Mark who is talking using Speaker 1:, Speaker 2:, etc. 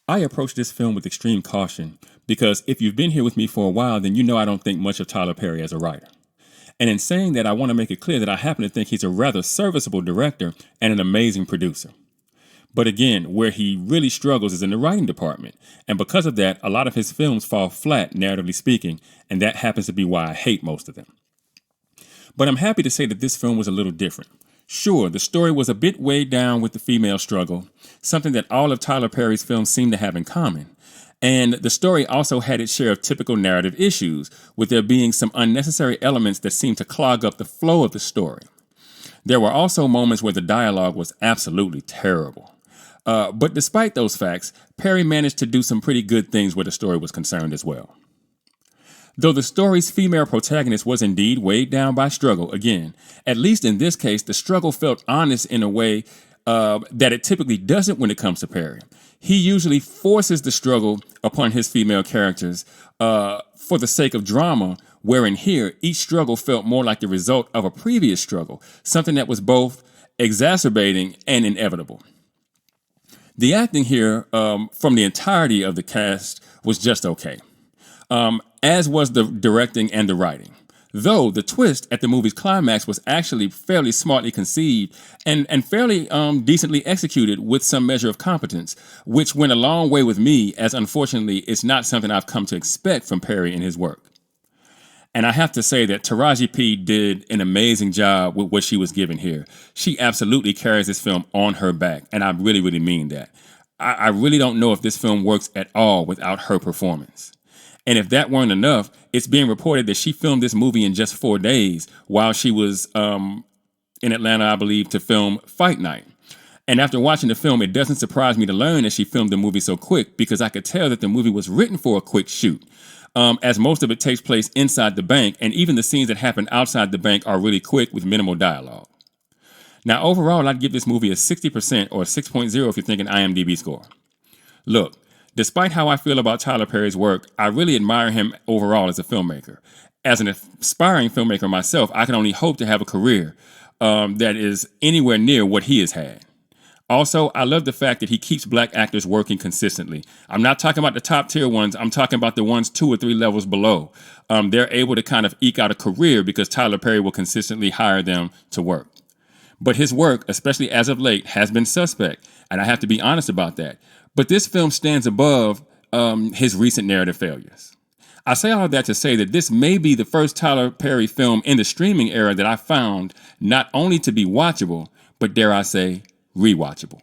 Speaker 1: I approach this film with extreme caution because if you've been here with me for a while, then you know I don't think much of Tyler Perry as a writer. And in saying that, I want to make it clear that I happen to think he's a rather serviceable director and an amazing producer. But again, where he really struggles is in the writing department. And because of that, a lot of his films fall flat, narratively speaking, and that happens to be why I hate most of them. But I'm happy to say that this film was a little different. Sure, the story was a bit weighed down with the female struggle, something that all of Tyler Perry's films seem to have in common. And the story also had its share of typical narrative issues, with there being some unnecessary elements that seemed to clog up the flow of the story. There were also moments where the dialogue was absolutely terrible. But despite those facts, Perry managed to do some pretty good things where the story was concerned as well. Though the story's female protagonist was indeed weighed down by struggle, again, at least in this case, the struggle felt honest in a way that it typically doesn't when it comes to Perry. He usually forces the struggle upon his female characters for the sake of drama, wherein here, each struggle felt more like the result of a previous struggle, something that was both exacerbating and inevitable. The acting here from the entirety of the cast was just okay, as was the directing and the writing. Though the twist at the movie's climax was actually fairly smartly conceived and fairly decently executed with some measure of competence, which went a long way with me, as unfortunately it's not something I've come to expect from Perry in his work. And I have to say that Taraji P. did an amazing job with what she was given here. She absolutely carries this film on her back, and I really, really mean that. I really don't know if this film works at all without her performance. And if that weren't enough, it's being reported that she filmed this movie in just 4 days while she was in Atlanta, I believe, to film Fight Night. And after watching the film, it doesn't surprise me to learn that she filmed the movie so quick, because I could tell that the movie was written for a quick shoot. As most of it takes place inside the bank, and even the scenes that happen outside the bank are really quick with minimal dialogue. Now, overall, I'd give this movie a 60% or a 6.0 if you're thinking IMDb score. Look, despite how I feel about Tyler Perry's work, I really admire him overall as a filmmaker. As an aspiring filmmaker myself, I can only hope to have a career that is anywhere near what he has had. Also, I love the fact that he keeps black actors working consistently. I'm not talking about the top tier ones. I'm talking about the ones 2 or 3 levels below. They're able to kind of eke out a career because Tyler Perry will consistently hire them to work. But his work, especially as of late, has been suspect, and I have to be honest about that. But this film stands above his recent narrative failures. I say all of that to say that this may be the first Tyler Perry film in the streaming era that I found not only to be watchable, but dare I say, rewatchable.